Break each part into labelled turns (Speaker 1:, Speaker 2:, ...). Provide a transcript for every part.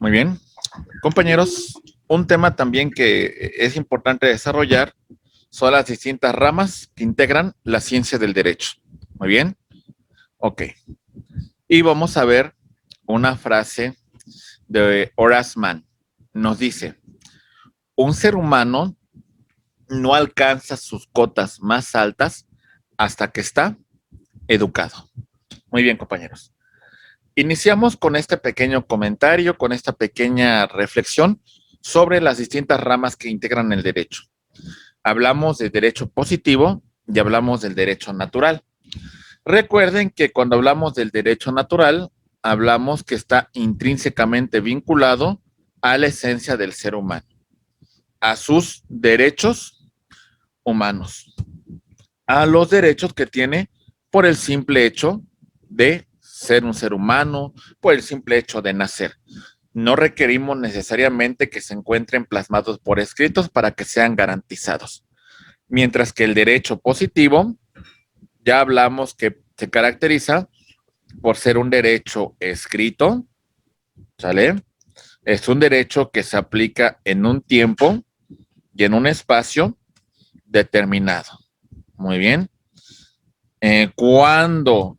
Speaker 1: Muy bien. Compañeros, un tema también que es importante desarrollar son las distintas ramas que integran la ciencia del derecho. Muy bien. Ok. Y vamos a ver una frase de Horace Mann. Nos dice, un ser humano no alcanza sus cotas más altas hasta que está educado. Muy bien, compañeros. Iniciamos con este pequeño comentario, con esta pequeña reflexión sobre las distintas ramas que integran el derecho. Hablamos del derecho positivo y hablamos del derecho natural. Recuerden que cuando hablamos del derecho natural, hablamos que está intrínsecamente vinculado a la esencia del ser humano, a sus derechos humanos, a los derechos que tiene por el simple hecho de ser un ser humano, por el simple hecho de nacer. No requerimos necesariamente que se encuentren plasmados por escritos para que sean garantizados. Mientras que el derecho positivo, ya hablamos que se caracteriza por ser un derecho escrito, ¿sale? Es un derecho que se aplica en un tiempo y en un espacio determinado. Muy bien. Cuando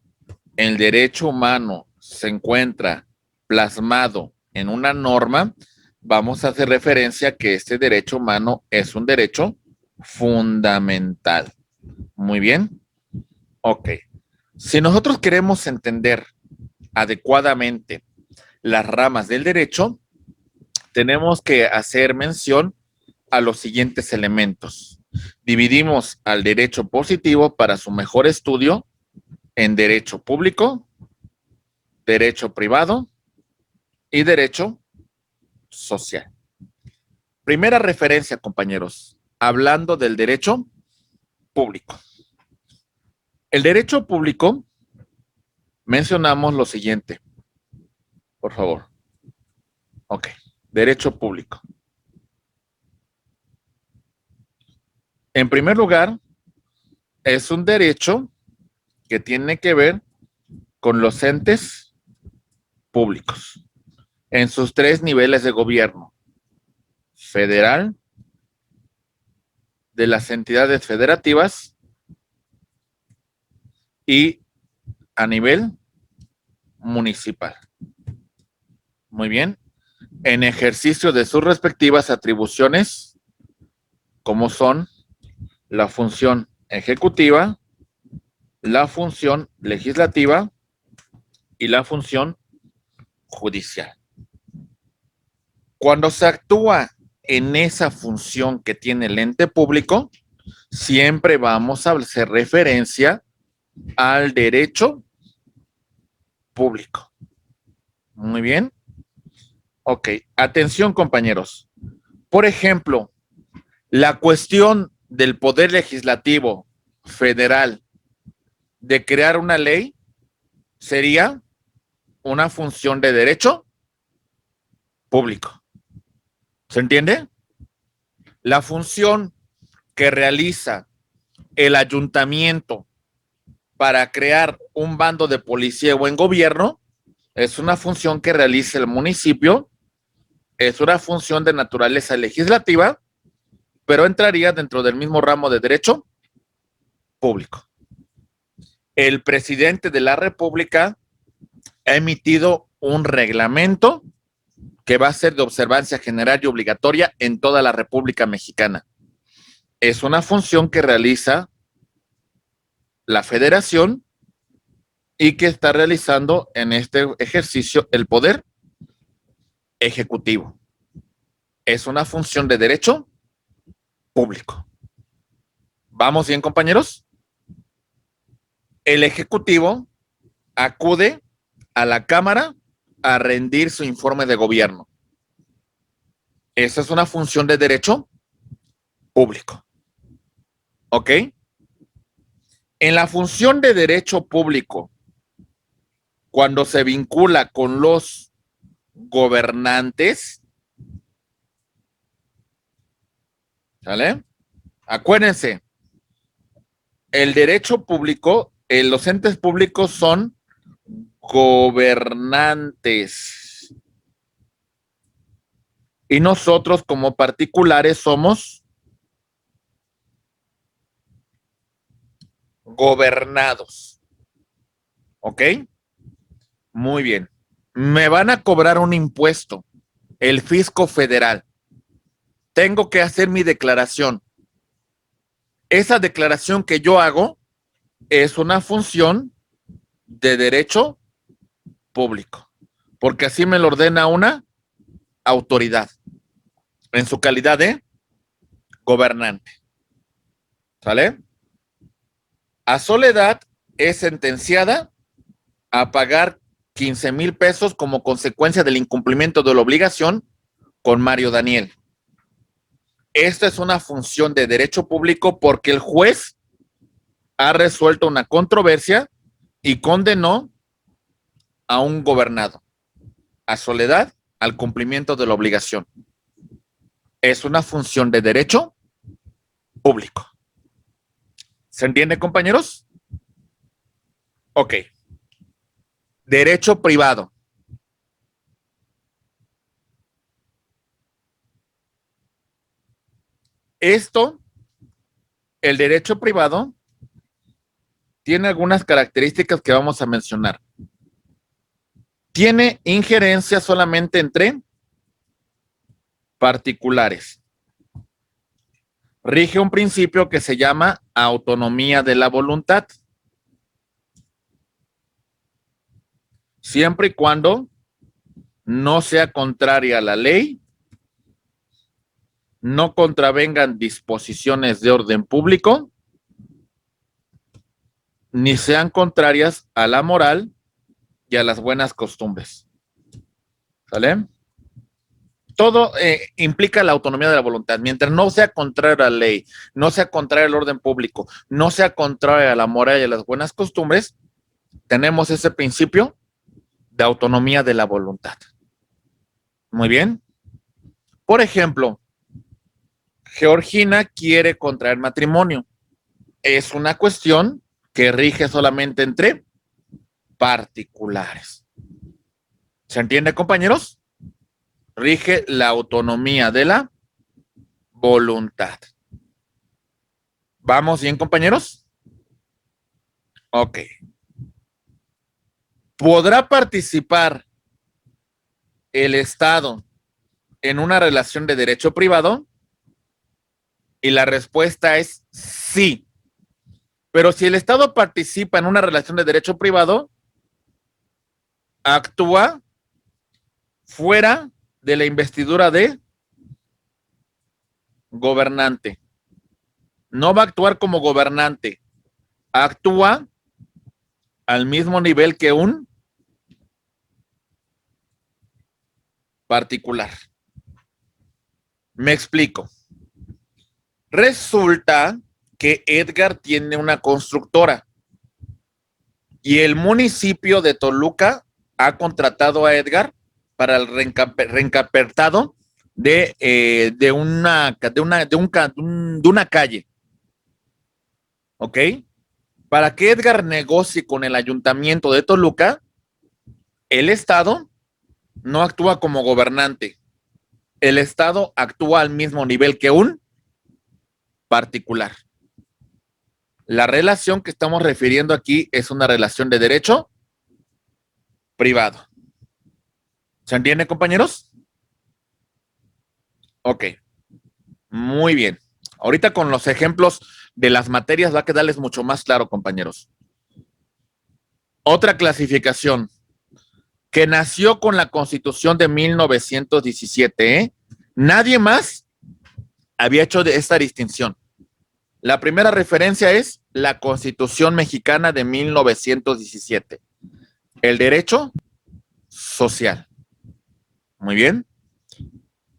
Speaker 1: el derecho humano se encuentra plasmado en una norma, vamos a hacer referencia a que este derecho humano es un derecho fundamental. Muy bien. Ok. Si nosotros queremos entender adecuadamente las ramas del derecho, tenemos que hacer mención a los siguientes elementos. Dividimos al derecho positivo para su mejor estudio en derecho público, derecho privado y derecho social. Primera referencia, compañeros, hablando del derecho público. El derecho público, mencionamos lo siguiente, por favor. Ok, derecho público. En primer lugar, es un derecho que tiene que ver con los entes públicos en sus tres niveles de gobierno: federal, de las entidades federativas y a nivel municipal. Muy bien. En ejercicio de sus respectivas atribuciones, como son la función ejecutiva, la función legislativa y la función judicial. Cuando se actúa en esa función que tiene el ente público, siempre vamos a hacer referencia al derecho público. Muy bien. Ok, atención compañeros. Por ejemplo, la cuestión del poder legislativo federal de crear una ley sería una función de derecho público. ¿Se entiende? La función que realiza el ayuntamiento para crear un bando de policía o buen gobierno es una función que realiza el municipio, es una función de naturaleza legislativa, pero entraría dentro del mismo ramo de derecho público. El presidente de la República ha emitido un reglamento que va a ser de observancia general y obligatoria en toda la República Mexicana. Es una función que realiza la Federación y que está realizando en este ejercicio el poder ejecutivo. Es una función de derecho público. ¿Vamos bien, compañeros? El ejecutivo acude a la Cámara a rendir su informe de gobierno. Esa es una función de derecho público. ¿Ok? En la función de derecho público, cuando se vincula con los gobernantes, ¿sale? Acuérdense, el derecho público, los entes públicos son gobernantes. Y nosotros como particulares somos gobernados. ¿Ok? Muy bien. Me van a cobrar un impuesto, el fisco federal. Tengo que hacer mi declaración. Esa declaración que yo hago es una función de derecho público, porque así me lo ordena una autoridad en su calidad de gobernante. ¿Sale? A Soledad es sentenciada a pagar 15,000 pesos como consecuencia del incumplimiento de la obligación con Mario Daniel. Esta es una función de derecho público porque el juez ha resuelto una controversia y condenó a un gobernado, a Soledad, al cumplimiento de la obligación. Es una función de derecho público. ¿Se entiende, compañeros? Ok. Derecho privado. Esto, el derecho privado, tiene algunas características que vamos a mencionar. Tiene injerencia solamente entre particulares. Rige un principio que se llama autonomía de la voluntad. Siempre y cuando no sea contraria a la ley, no contravengan disposiciones de orden público, ni sean contrarias a la moral y a las buenas costumbres. ¿Sale? Todo implica la autonomía de la voluntad. Mientras no sea contraria a la ley, no sea contraria al orden público, no sea contraria a la moral y a las buenas costumbres, tenemos ese principio de autonomía de la voluntad. Muy bien. Por ejemplo, Georgina quiere contraer matrimonio. Es una cuestión que rige solamente entre particulares. ¿Se entiende, compañeros? Rige la autonomía de la voluntad. ¿Vamos bien, compañeros? Ok. ¿Podrá participar el Estado en una relación de derecho privado? Y la respuesta es sí. Pero si el Estado participa en una relación de derecho privado, actúa fuera de la investidura de gobernante. No va a actuar como gobernante, actúa al mismo nivel que un particular. Me explico. Resulta que Edgar tiene una constructora y el municipio de Toluca ha contratado a Edgar para el reencapertado de una calle. ¿Ok? Para que Edgar negocie con el ayuntamiento de Toluca, el Estado no actúa como gobernante. El Estado actúa al mismo nivel que un particular. La relación que estamos refiriendo aquí es una relación de derecho privado. ¿Se entiende, compañeros? Ok, muy bien. Ahorita con los ejemplos de las materias va a quedarles mucho más claro, compañeros. Otra clasificación que nació con la Constitución de 1917, ¿eh? Nadie más había hecho de esta distinción. La primera referencia es la Constitución Mexicana de 1917. El derecho social. Muy bien.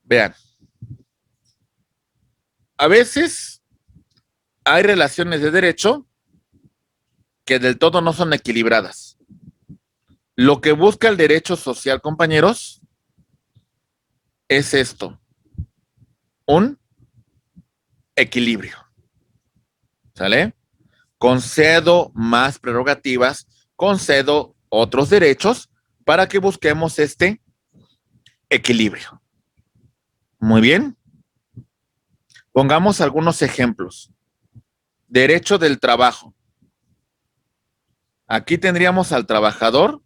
Speaker 1: Vean. A veces hay relaciones de derecho que del todo no son equilibradas. Lo que busca el derecho social, compañeros, es esto, un equilibrio. ¿Sale? Concedo más prerrogativas, concedo otros derechos para que busquemos este equilibrio. Muy bien. Pongamos algunos ejemplos. Derecho del trabajo. Aquí tendríamos al trabajador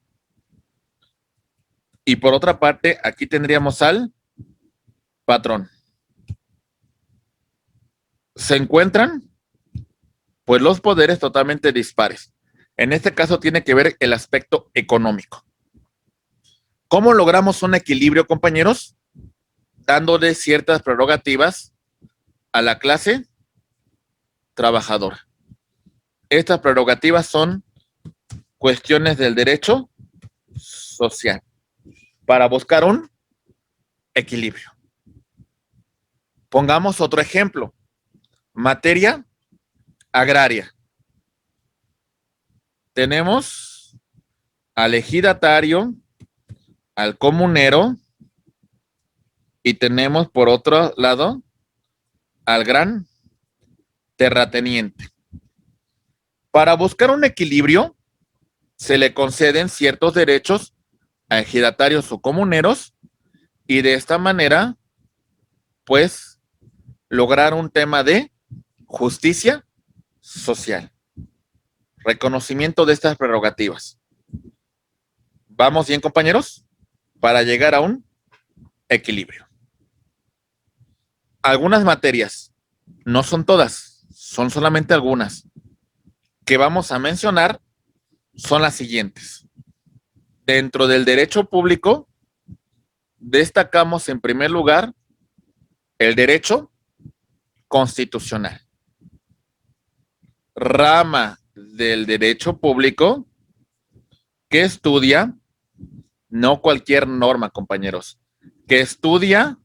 Speaker 1: y por otra parte aquí tendríamos al patrón. ¿Se encuentran? Pues los poderes totalmente dispares. En este caso tiene que ver el aspecto económico. ¿Cómo logramos un equilibrio, compañeros? Dándole ciertas prerrogativas a la clase trabajadora. Estas prerrogativas son cuestiones del derecho social para buscar un equilibrio. Pongamos otro ejemplo. Materia agraria. Tenemos al ejidatario, al comunero y tenemos por otro lado al gran terrateniente. Para buscar un equilibrio, se le conceden ciertos derechos a ejidatarios o comuneros y de esta manera, pues, lograr un tema de justicia social. Reconocimiento de estas prerrogativas. ¿Vamos bien, compañeros? Para llegar a un equilibrio. Algunas materias, no son todas, son solamente algunas, que vamos a mencionar son las siguientes. Dentro del derecho público, destacamos en primer lugar el derecho constitucional. Rama del derecho público que estudia, no cualquier norma, compañeros, que estudia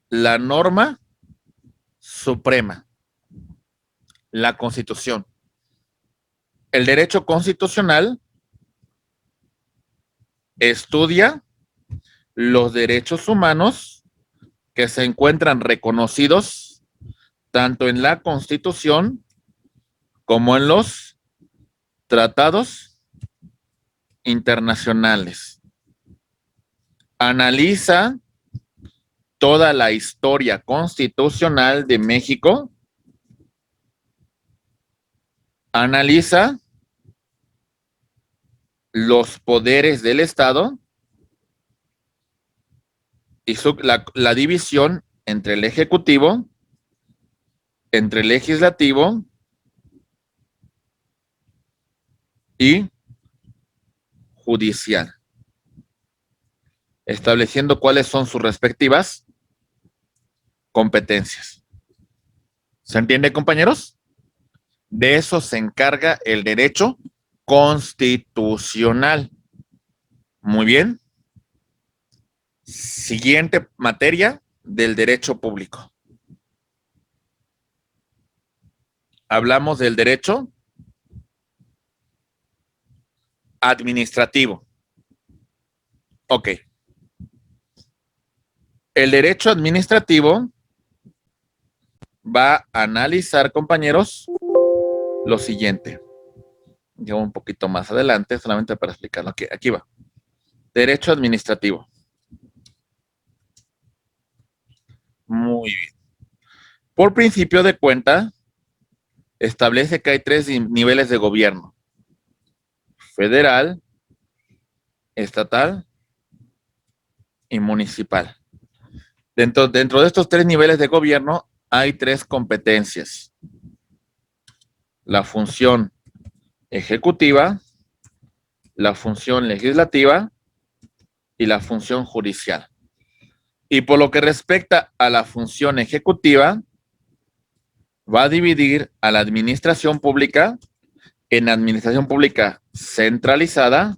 Speaker 1: la norma suprema, la Constitución. El derecho constitucional estudia los derechos humanos que se encuentran reconocidos tanto en la Constitución como en los tratados internacionales. Analiza toda la historia constitucional de México. Analiza los poderes del Estado y la división entre el Ejecutivo, entre el Legislativo y Judicial, estableciendo cuáles son sus respectivas competencias. ¿Se entiende, compañeros? De eso se encarga el derecho constitucional. Muy bien. Siguiente materia del derecho público. Hablamos del derecho administrativo. Ok. El derecho administrativo va a analizar, compañeros, lo siguiente. Llevo un poquito más adelante, solamente para explicarlo. Aquí va. Derecho administrativo. Muy bien. Por principio de cuenta, establece que hay 3 niveles de gobierno: federal, estatal y municipal. Dentro de estos 3 niveles de gobierno hay 3 competencias: la función ejecutiva, la función legislativa y la función judicial. Y por lo que respecta a la función ejecutiva, va a dividir a la administración pública en administración pública centralizada,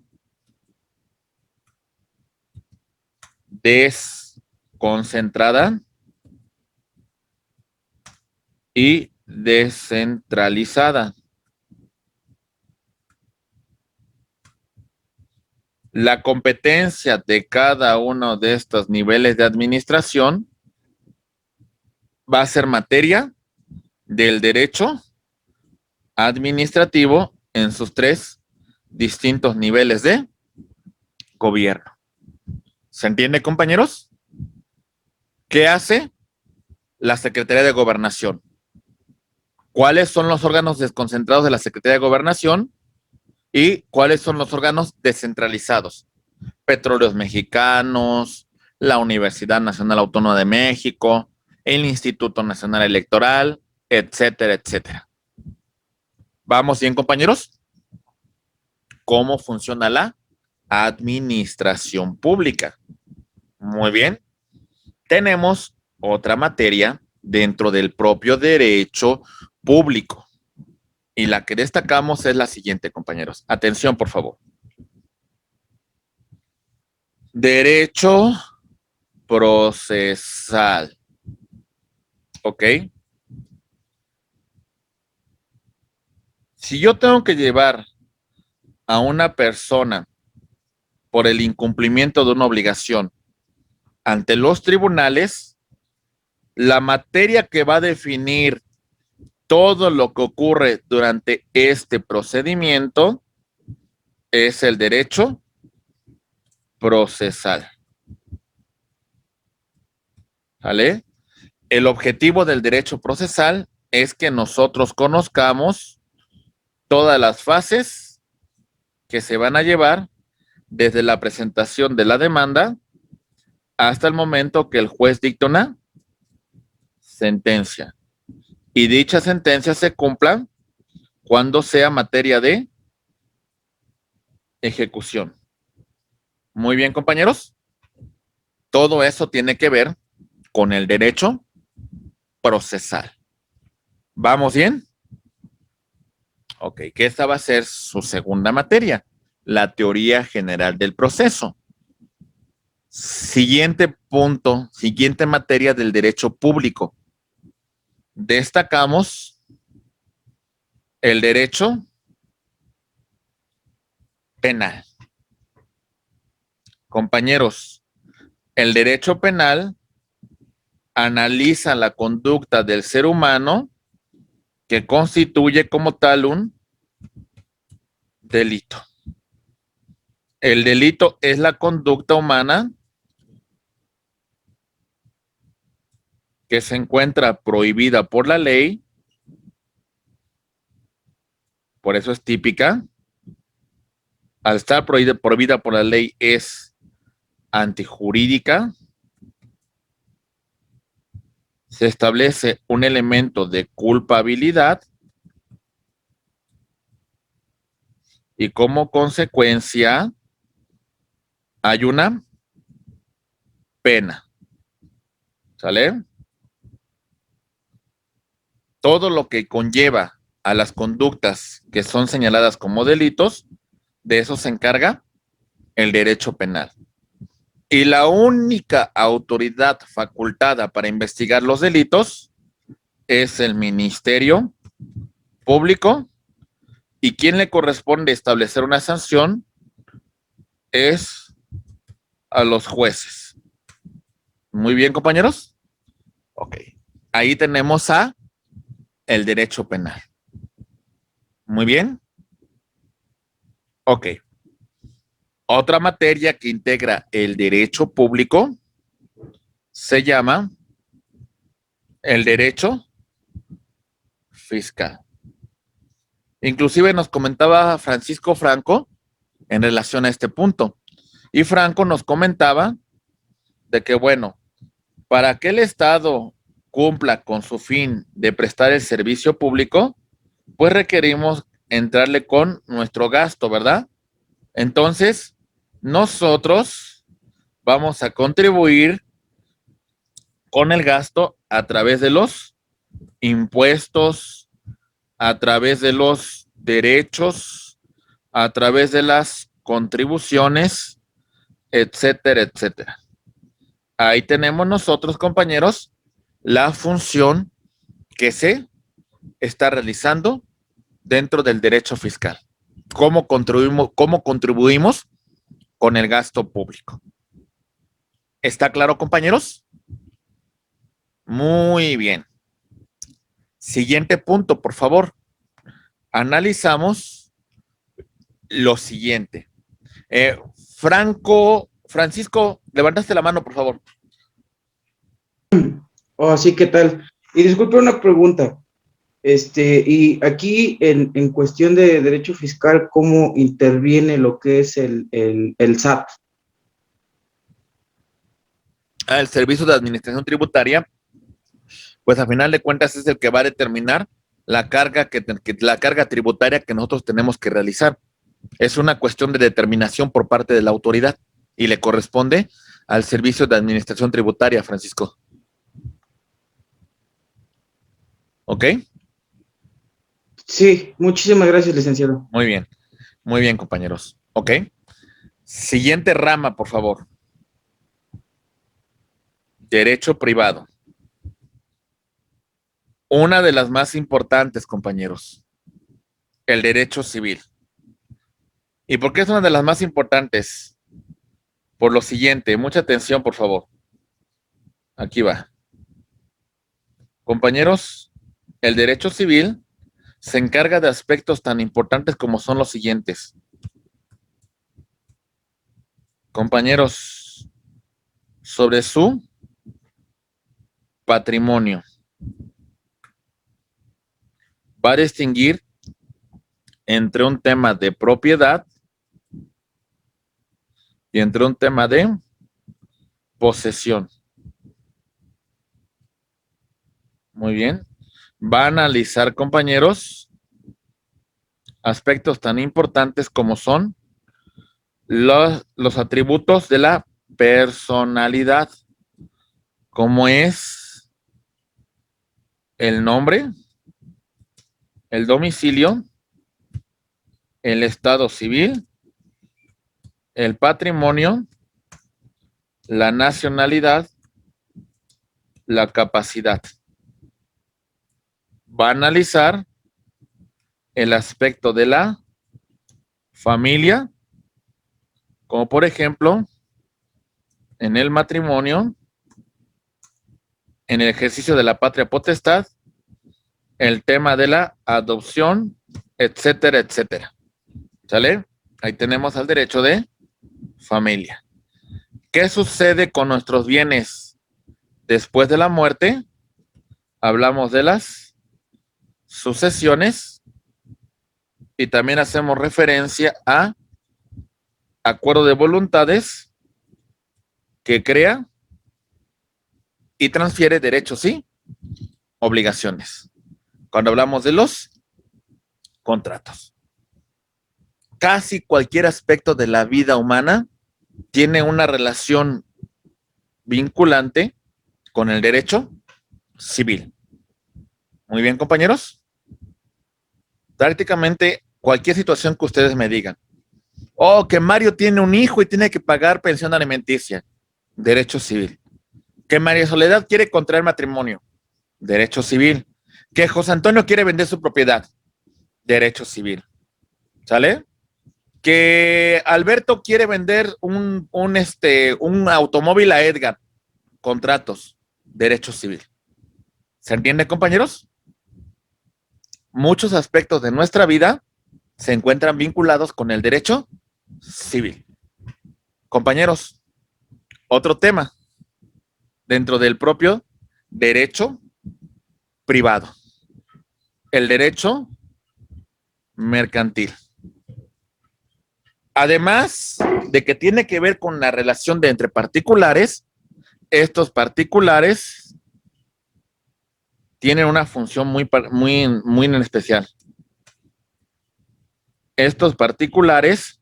Speaker 1: desconcentrada y descentralizada. La competencia de cada uno de estos niveles de administración va a ser materia del derecho administrativo en sus 3 distintos niveles de gobierno. ¿Se entiende, compañeros? ¿Qué hace la Secretaría de Gobernación? ¿Cuáles son los órganos desconcentrados de la Secretaría de Gobernación y cuáles son los órganos descentralizados? Petróleos Mexicanos, la Universidad Nacional Autónoma de México, el Instituto Nacional Electoral, etcétera, etcétera. ¿Vamos bien, compañeros? ¿Cómo funciona la administración pública? Muy bien. Tenemos otra materia dentro del propio derecho público. Y la que destacamos es la siguiente, compañeros. Atención, por favor. Derecho procesal. ¿Ok? Si yo tengo que llevar a una persona por el incumplimiento de una obligación ante los tribunales, la materia que va a definir todo lo que ocurre durante este procedimiento es el derecho procesal. ¿Vale? El objetivo del derecho procesal es que nosotros conozcamos todas las fases que se van a llevar desde la presentación de la demanda hasta el momento que el juez dicta una sentencia. Y dicha sentencia se cumpla cuando sea materia de ejecución. Muy bien, compañeros. Todo eso tiene que ver con el derecho procesal. ¿Vamos bien? Ok, que esta va a ser su segunda materia, la teoría general del proceso. Siguiente punto, siguiente materia del derecho público. Destacamos el derecho penal. Compañeros, el derecho penal analiza la conducta del ser humano que constituye como tal un delito. El delito es la conducta humana que se encuentra prohibida por la ley, por eso es típica, al estar prohibida por la ley, es antijurídica, se establece un elemento de culpabilidad y como consecuencia hay una pena. ¿Sale? Todo lo que conlleva a las conductas que son señaladas como delitos, de eso se encarga el derecho penal. Y la única autoridad facultada para investigar los delitos es el Ministerio Público, y quien le corresponde establecer una sanción es a los jueces. Muy bien, compañeros. Ok. Ahí tenemos a el derecho penal. Muy bien. Ok. Otra materia que integra el derecho público se llama el derecho fiscal. Inclusive nos comentaba Francisco Franco en relación a este punto. Y Franco nos comentaba de que, bueno, para que el Estado cumpla con su fin de prestar el servicio público, pues requerimos entrarle con nuestro gasto, ¿verdad? Entonces, nosotros vamos a contribuir con el gasto a través de los impuestos, a través de los derechos, a través de las contribuciones, etcétera, etcétera. Ahí tenemos nosotros, compañeros, la función que se está realizando dentro del derecho fiscal. Cómo contribuimos con el gasto público? ¿Está claro, compañeros? Muy bien. Siguiente punto, por favor. Analizamos lo siguiente. Francisco, levantaste la mano, por favor.
Speaker 2: Oh, sí, ¿qué tal? Y disculpe una pregunta. Y aquí en cuestión de derecho fiscal, ¿cómo interviene lo que es el SAT?
Speaker 1: El Servicio de Administración Tributaria, pues a final de cuentas es el que va a determinar la carga, la carga tributaria que nosotros tenemos que realizar. Es una cuestión de determinación por parte de la autoridad y le corresponde al Servicio de Administración Tributaria, Francisco. ¿Ok?
Speaker 2: Sí, muchísimas gracias, licenciado.
Speaker 1: Muy bien, compañeros. ¿Ok? Siguiente rama, por favor. Derecho privado. Una de las más importantes, compañeros. El derecho civil. ¿Y por qué es una de las más importantes? Por lo siguiente, mucha atención, por favor. Aquí va. Compañeros, el derecho civil se encarga de aspectos tan importantes como son los siguientes. Compañeros, sobre su patrimonio. Va a distinguir entre un tema de propiedad y entre un tema de posesión. Muy bien. Va a analizar, compañeros, aspectos tan importantes como son los atributos de la personalidad, como es el nombre, el domicilio, el estado civil, el patrimonio, la nacionalidad, la capacidad. Va a analizar el aspecto de la familia, como por ejemplo, en el matrimonio, en el ejercicio de la patria potestad, el tema de la adopción, etcétera, etcétera. ¿Sale? Ahí tenemos al derecho de familia. ¿Qué sucede con nuestros bienes después de la muerte? Hablamos de las sucesiones y también hacemos referencia a acuerdo de voluntades que crea y transfiere derechos y obligaciones. Cuando hablamos de los contratos. Casi cualquier aspecto de la vida humana tiene una relación vinculante con el derecho civil. Muy bien, compañeros. Prácticamente cualquier situación que ustedes me digan. Oh, que Mario tiene un hijo y tiene que pagar pensión alimenticia. Derecho civil. Que María Soledad quiere contraer matrimonio. Derecho civil. Que José Antonio quiere vender su propiedad. Derecho civil. ¿Sale? Que Alberto quiere vender un automóvil a Edgar. Contratos. Derecho civil. ¿Se entiende, compañeros? Muchos aspectos de nuestra vida se encuentran vinculados con el derecho civil. Compañeros, otro tema dentro del propio derecho privado. El derecho mercantil. Además de que tiene que ver con la relación de entre particulares, estos particulares tienen una función muy en especial. Estos particulares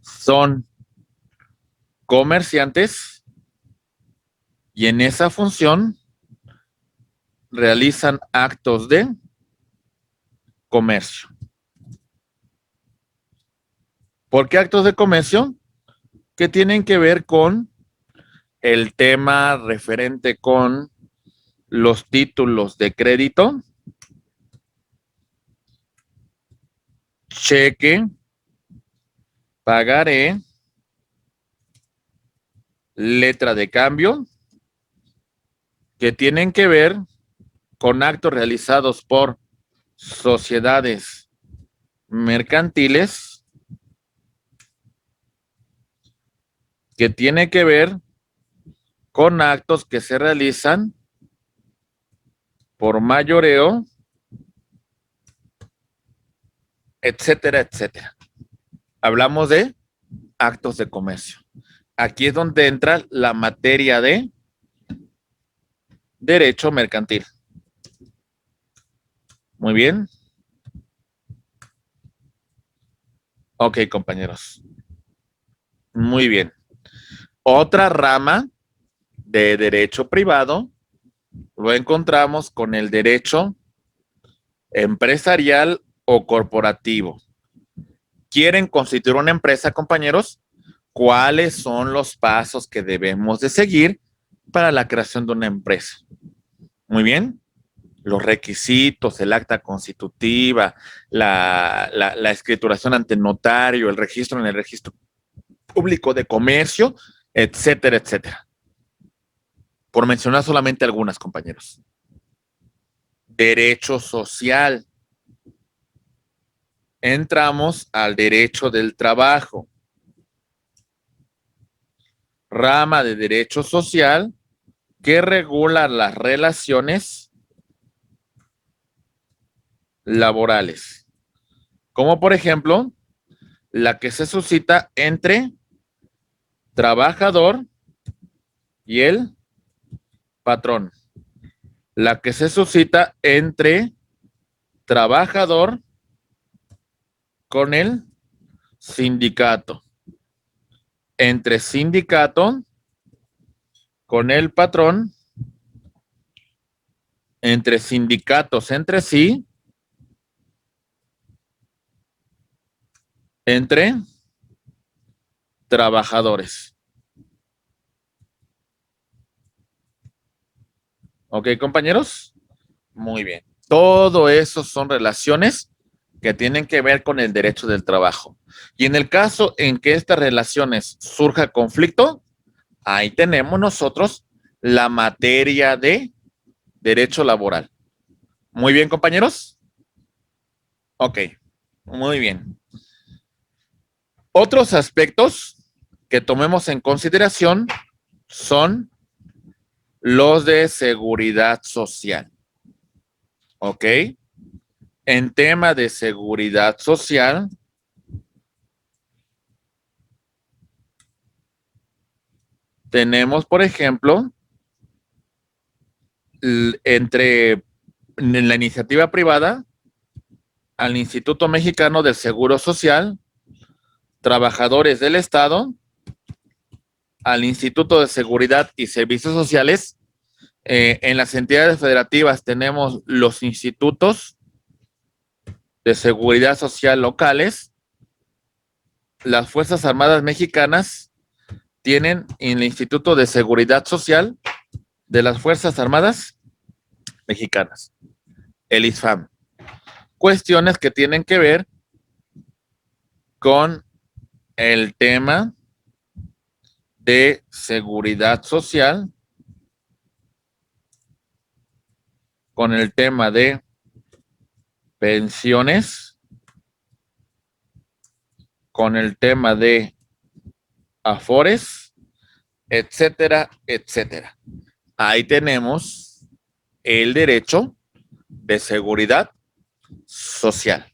Speaker 1: son comerciantes y en esa función realizan actos de comercio. ¿Por qué actos de comercio? Que tienen que ver con el tema referente con los títulos de crédito, cheque, pagaré, letra de cambio, que tienen que ver con actos realizados por sociedades mercantiles, que tiene que ver con actos que se realizan por mayoreo, etcétera, etcétera. Hablamos de actos de comercio. Aquí es donde entra la materia de derecho mercantil. Muy bien. Ok, compañeros. Muy bien. Otra rama de derecho privado lo encontramos con el derecho empresarial o corporativo. ¿Quieren constituir una empresa, compañeros? ¿Cuáles son los pasos que debemos de seguir para la creación de una empresa? Muy bien. Los requisitos, el acta constitutiva, la escrituración ante notario, el registro en el registro público de comercio, etcétera, etcétera. Por mencionar solamente algunas, compañeros. Derecho social. Entramos al derecho del trabajo. Rama de derecho social que regula las relaciones laborales. Como por ejemplo, la que se suscita entre trabajador y el patrón. La que se suscita entre trabajador con el sindicato. Entre sindicato con el patrón. Entre sindicatos entre sí. Entre trabajadores. ¿Ok, compañeros? Muy bien. Todo eso son relaciones que tienen que ver con el derecho del trabajo. Y en el caso en que estas relaciones surja conflicto, ahí tenemos nosotros la materia de derecho laboral. Muy bien, compañeros. Ok, muy bien. Otros aspectos que tomemos en consideración son los de seguridad social. ¿Ok? En tema de seguridad social, tenemos, por ejemplo, en la iniciativa privada, al Instituto Mexicano del Seguro Social, trabajadores del Estado, al Instituto de Seguridad y Servicios Sociales. En las entidades federativas tenemos los institutos de seguridad social locales. Las Fuerzas Armadas Mexicanas tienen el Instituto de Seguridad Social de las Fuerzas Armadas Mexicanas, el ISFAM. Cuestiones que tienen que ver con el tema de seguridad social, con el tema de pensiones, con el tema de afores, etcétera, etcétera. Ahí tenemos el derecho de seguridad social.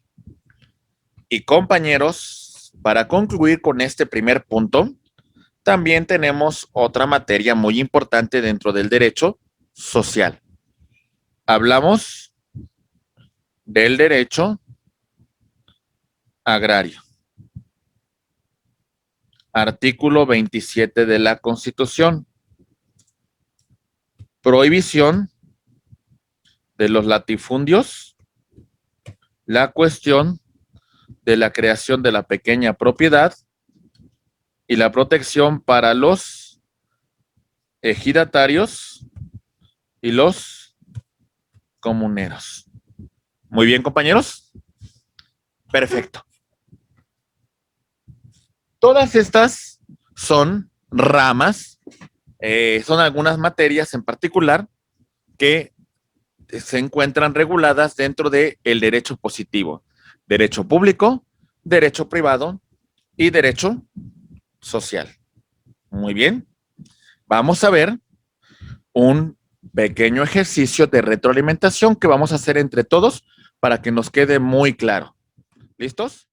Speaker 1: Y compañeros, para concluir con este primer punto, también tenemos otra materia muy importante dentro del derecho social. Hablamos del derecho agrario. Artículo 27 de la Constitución. Prohibición de los latifundios, la cuestión de la creación de la pequeña propiedad y la protección para los ejidatarios y los comuneros. Muy bien, compañeros. Perfecto. Todas estas son ramas, son algunas materias en particular que se encuentran reguladas dentro del derecho positivo. Derecho público, derecho privado y derecho social. Muy bien. Vamos a ver un pequeño ejercicio de retroalimentación que vamos a hacer entre todos para que nos quede muy claro. ¿Listos?